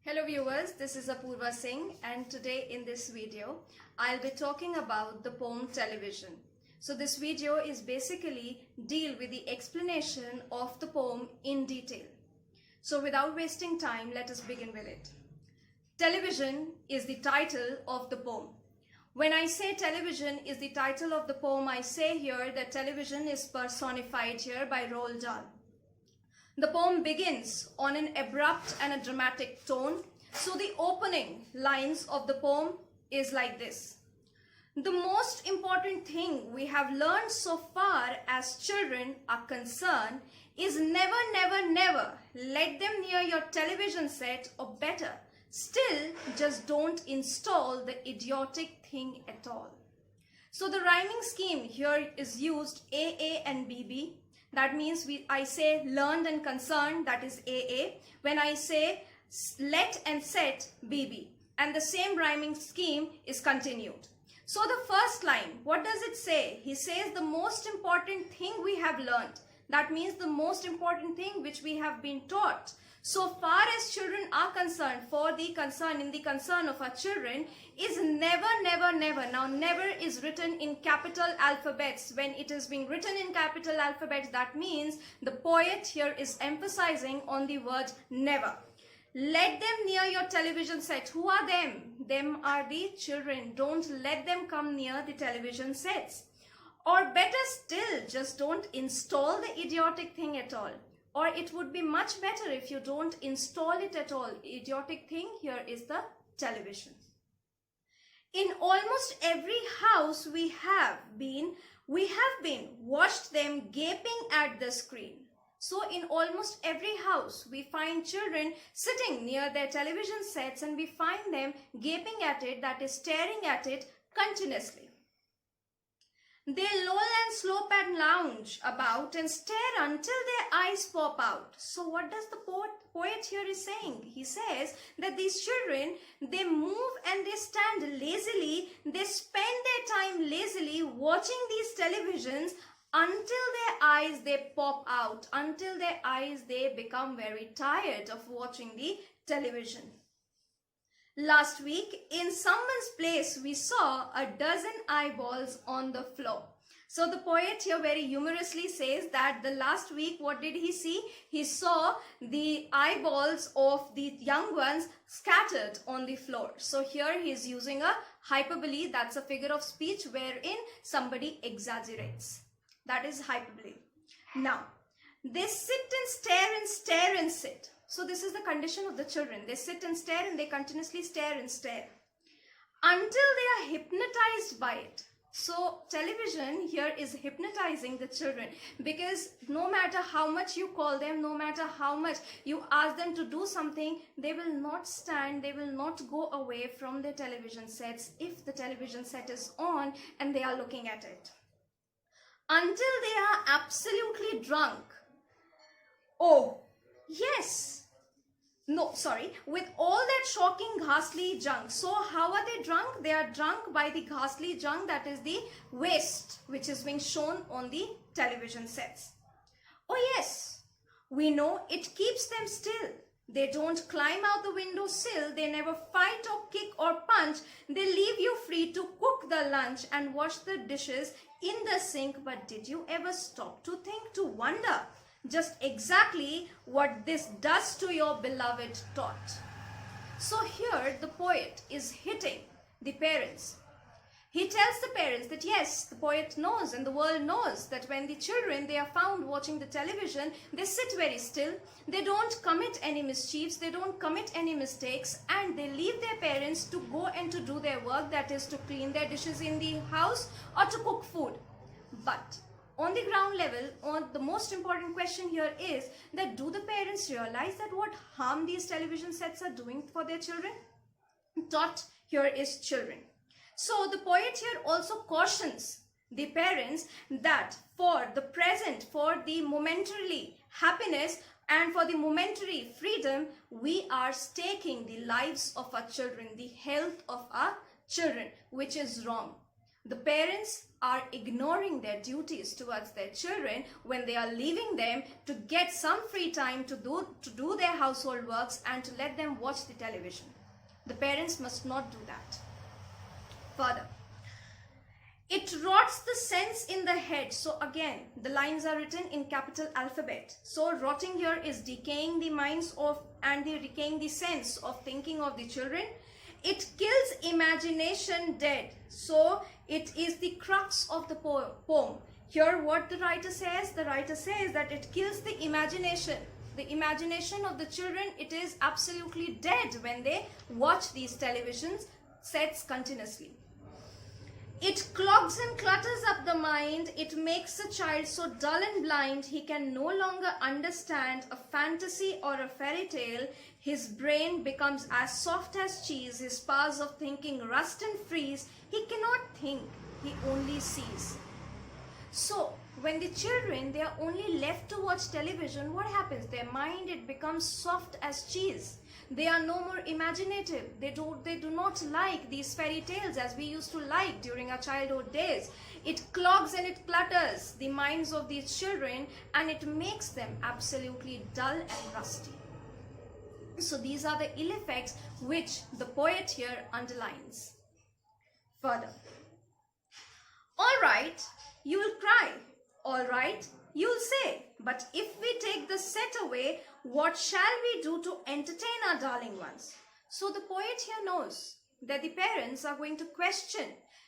Hello viewers, this is Apurva Singh and today in this video I'll be talking about the poem Television. So this video is basically deal with the explanation of the poem in detail. So without wasting time, let us begin with it. Television is the title of the poem. When I say television is the title of the poem, I say here that television is personified here by Roald Dahl. The poem begins on an abrupt and a dramatic tone. So the opening lines of the poem is like this. The most important thing we have learned so far as children are concerned is never, never, never let them near your television set, or better, still just don't install the idiotic thing at all. So the rhyming scheme here is used AA and BB. That means I say learned and concerned, that is AA. When I say let and set, BB. And the same rhyming scheme is continued. So the first line, what does it say? He says the most important thing we have learned. That means the most important thing which we have been taught. So far as children are concerned, in the concern of our children, is never, never, never. Now, never is written in capital alphabets. When it is being written in capital alphabets, that means the poet here is emphasizing on the word never. Let them near your television set. Who are them? Them are the children. Don't let them come near the television sets. Or better still, just don't install the idiotic thing at all. Or it would be much better if you don't install it at all. Idiotic thing here is the television. In almost every house we have been watched them gaping at the screen. So in almost every house we find children sitting near their television sets and we find them gaping at it, that is staring at it continuously. They loll and slope and lounge about and stare until their eyes pop out. So what does the poet here is saying? He says that these children, they move and they stand lazily, they spend their time lazily watching these televisions until their eyes they pop out, until their eyes they become very tired of watching the television. Last week, in someone's place, we saw a dozen eyeballs on the floor. So the poet here very humorously says that the last week, what did he see? He saw the eyeballs of the young ones scattered on the floor. So here he is using a hyperbole, that's a figure of speech wherein somebody exaggerates. That is hyperbole. Now, they sit and stare and stare and sit. So this is the condition of the children. They sit and stare and they continuously stare and stare until they are hypnotized by it. So television here is hypnotizing the children, because no matter how much you call them, no matter how much you ask them to do something, they will not stand, they will not go away from their television sets if the television set is on and they are looking at it. Until they are absolutely drunk. Oh, yes. No, sorry, with all that shocking, ghastly junk. So how are they drunk? They are drunk by the ghastly junk, that is the waste which is being shown on the television sets. Oh yes, we know it keeps them still. They don't climb out the windowsill. They never fight or kick or punch. They leave you free to cook the lunch and wash the dishes in the sink. But did you ever stop to think, to wonder just exactly what this does to your beloved tot? So here the poet is hitting the parents. He tells the parents that yes, the poet knows and the world knows that when the children, they are found watching the television, they sit very still, they don't commit any mischiefs, they don't commit any mistakes, and they leave their parents to go and to do their work, that is to clean their dishes in the house or to cook food. But on the ground level, the most important question here is that do the parents realize that what harm these television sets are doing for their children? Tot here is children. So the poet here also cautions the parents that for the present, for the momentary happiness and for the momentary freedom, we are staking the lives of our children, the health of our children, which is wrong. The parents are ignoring their duties towards their children when they are leaving them to get some free time to do their household works and to let them watch the television. The parents must not do that. Further, it rots the sense in the head. So again, the lines are written in capital alphabet. So rotting here is decaying the minds of and decaying the sense of thinking of the children. It kills imagination dead. So it is the crux of the poem. Here what the writer says that it kills the imagination. The imagination of the children, it is absolutely dead when they watch these television sets continuously. It clogs and clutters up the mind. It makes a child so dull and blind he can no longer understand a fantasy or a fairy tale. His brain becomes as soft as cheese. His powers of thinking rust and freeze. He cannot think. He only sees. So, when the children, they are only left to watch television, what happens? Their mind, it becomes soft as cheese. They are no more imaginative. They do not like these fairy tales as we used to like during our childhood days. It clogs and it clutters the minds of these children and it makes them absolutely dull and rusty. So these are the ill effects which the poet here underlines. Further, all right, you will cry. All right, you'll say, but if we take the set away, what shall we do to entertain our darling ones? So the poet here knows that the parents are going to question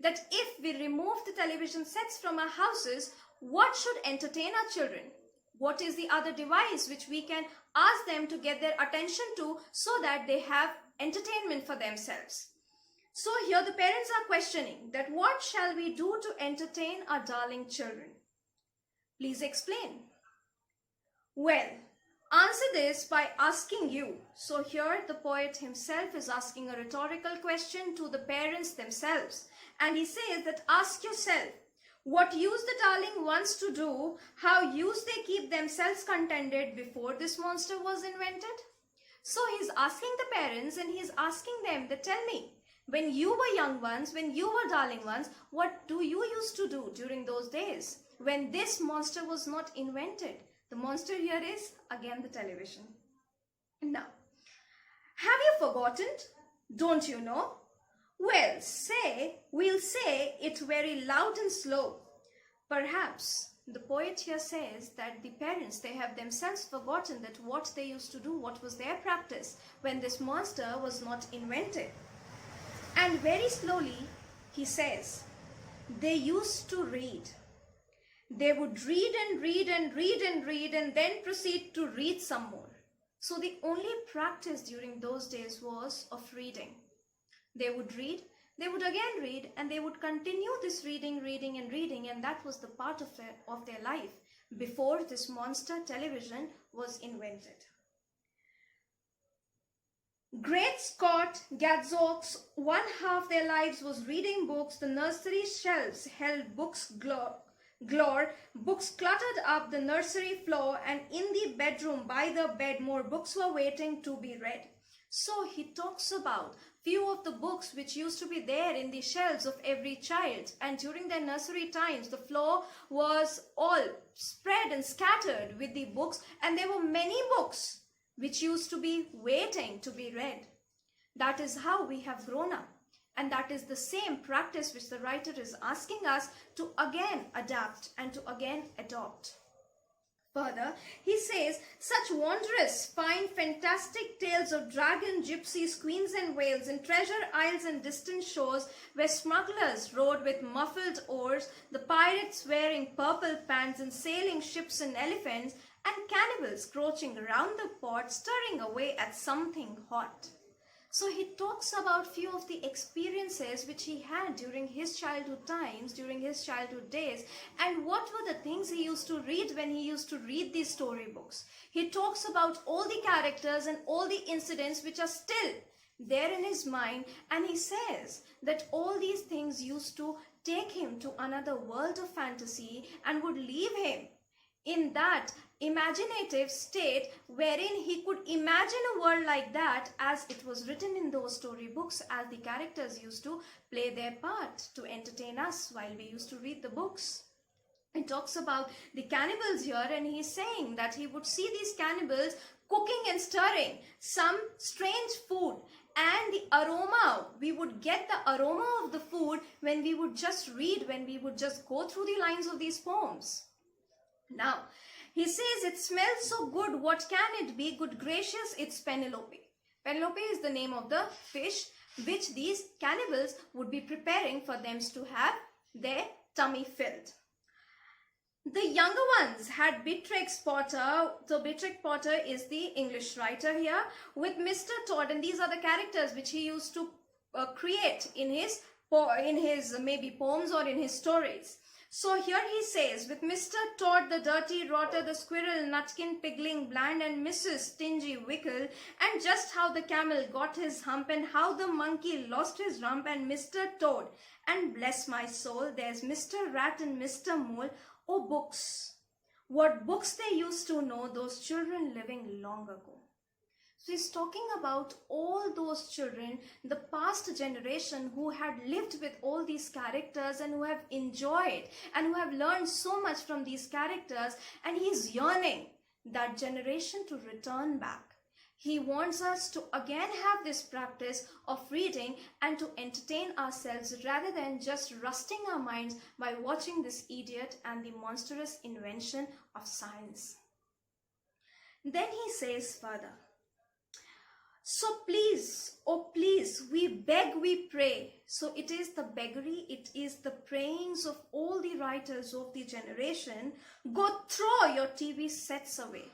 that if we remove the television sets from our houses, what should entertain our children? What is the other device which we can ask them to get their attention to so that they have entertainment for themselves? So here the parents are questioning that what shall we do to entertain our darling children? Please explain. Well, answer this by asking you. So here the poet himself is asking a rhetorical question to the parents themselves. And he says that ask yourself, what used the darling ones to do? How used they keep themselves contented before this monster was invented? So he's asking the parents and he's asking them that tell me, when you were young ones, when you were darling ones, what do you used to do during those days when this monster was not invented? The monster here is again the television. Now, have you forgotten? Don't you know? Well, we'll say it very loud and slow. Perhaps the poet here says that the parents, they have themselves forgotten that what they used to do, what was their practice when this monster was not invented. And very slowly, he says, they used to read. They would read and read and read and read and then proceed to read some more. So the only practice during those days was of reading. They would read, they would again read, and they would continue this reading, and that was the part of their life before this monster television was invented. Great Scott, Gadzooks, one half their lives was reading books. The nursery shelves held books galore, books cluttered up the nursery floor, and in the bedroom by the bed more books were waiting to be read. So he talks about few of the books which used to be there in the shelves of every child, and during their nursery times the floor was all spread and scattered with the books, and there were many books which used to be waiting to be read. That is how we have grown up, and that is the same practice which the writer is asking us to again adapt and to again adopt. Further, he says, such wondrous, fine, fantastic tales of dragon, gypsies, queens and whales, in treasure isles and distant shores, where smugglers rowed with muffled oars, the pirates wearing purple pants and sailing ships and elephants, and cannibals crouching around the pot, stirring away at something hot. So he talks about few of the experiences which he had during his childhood times, during his childhood days, and what were the things he used to read when he used to read these storybooks. He talks about all the characters and all the incidents which are still there in his mind, and he says that all these things used to take him to another world of fantasy and would leave him in that imaginative state wherein he could imagine a world like that as it was written in those storybooks, as the characters used to play their part to entertain us while we used to read the books. It talks about the cannibals here, and he's saying that he would see these cannibals cooking and stirring some strange food, and the aroma, we would get the aroma of the food when we would just read, when we would just go through the lines of these poems. Now, he says, it smells so good, what can it be? Good gracious, it's Penelope. Penelope is the name of the fish which these cannibals would be preparing for them to have their tummy filled. The younger ones had Beatrix Potter. So Beatrix Potter is the English writer here, with Mr. Todd, and these are the characters which he used to create in his maybe poems or in his stories. So here he says, with Mr. Todd, the dirty rotter, the squirrel, nutkin, pigling, bland, and Mrs. Stingy Wickle, and just how the camel got his hump, and how the monkey lost his rump, and Mr. Toad, and bless my soul, there's Mr. Rat and Mr. Mole. Oh, books. What books they used to know, those children living long ago. So he's talking about all those children, the past generation who had lived with all these characters and who have enjoyed and who have learned so much from these characters, and he's yearning that generation to return back. He wants us to again have this practice of reading and to entertain ourselves rather than just rusting our minds by watching this idiot and the monstrous invention of science. Then he says further, so please, oh please, we beg, we pray. So it is the beggary, it is the prayings of all the writers of the generation. Go throw your TV sets away.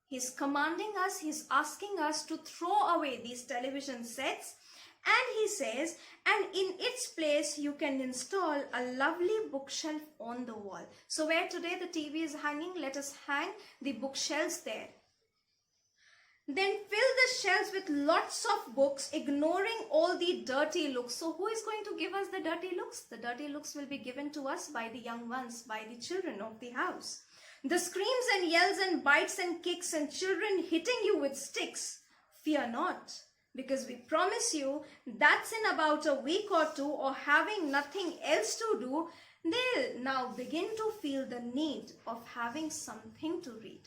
He's commanding us, he's asking us to throw away these television sets. And he says, and in its place you can install a lovely bookshelf on the wall. So where today the TV is hanging, let us hang the bookshelves there. Then fill the shelves with lots of books, ignoring all the dirty looks. So who is going to give us the dirty looks? The dirty looks will be given to us by the young ones, by the children of the house. The screams and yells and bites and kicks and children hitting you with sticks. Fear not, because we promise you that's in about a week or two, or having nothing else to do, they'll now begin to feel the need of having something to read.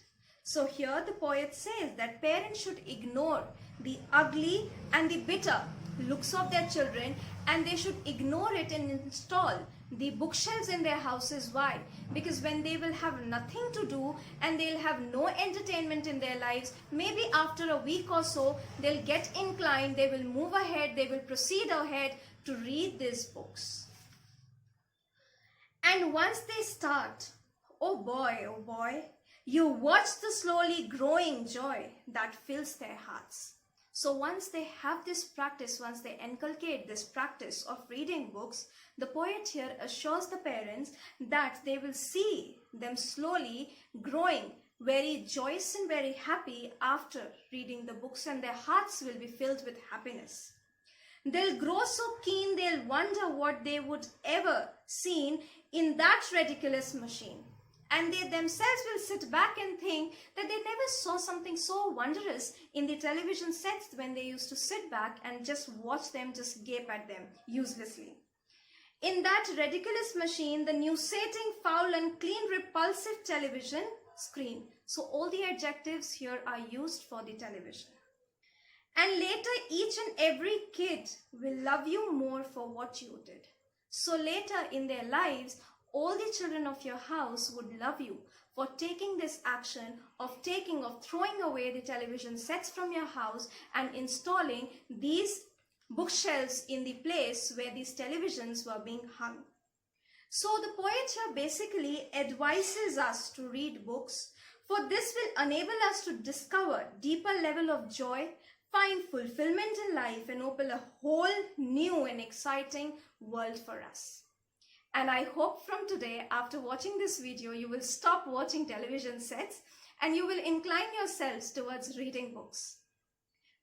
So here the poet says that parents should ignore the ugly and the bitter looks of their children, and they should ignore it and install the bookshelves in their houses. Why? Because when they will have nothing to do and they'll have no entertainment in their lives, maybe after a week or so, they'll get inclined, they will move ahead, they will proceed ahead to read these books. And once they start, oh boy, you watch the slowly growing joy that fills their hearts. So once they have this practice, once they inculcate this practice of reading books, the poet here assures the parents that they will see them slowly growing very joyous and very happy after reading the books, and their hearts will be filled with happiness. They'll grow so keen, they'll wonder what they would ever seen in that ridiculous machine. And they themselves will sit back and think that they never saw something so wondrous in the television sets when they used to sit back and just watch them, just gape at them uselessly. In that ridiculous machine, the nauseating, foul, unclean, repulsive television screen. So all the adjectives here are used for the television. And later, each and every kid will love you more for what you did. So later in their lives, all the children of your house would love you for taking this action of throwing away the television sets from your house and installing these bookshelves in the place where these televisions were being hung. So the poet here basically advises us to read books, for this will enable us to discover deeper level of joy, find fulfillment in life, and open a whole new and exciting world for us. And I hope from today, after watching this video, you will stop watching television sets and you will incline yourselves towards reading books.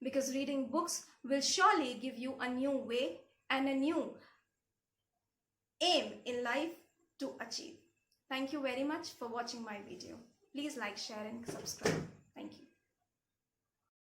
Because reading books will surely give you a new way and a new aim in life to achieve. Thank you very much for watching my video. Please like, share and subscribe. Thank you.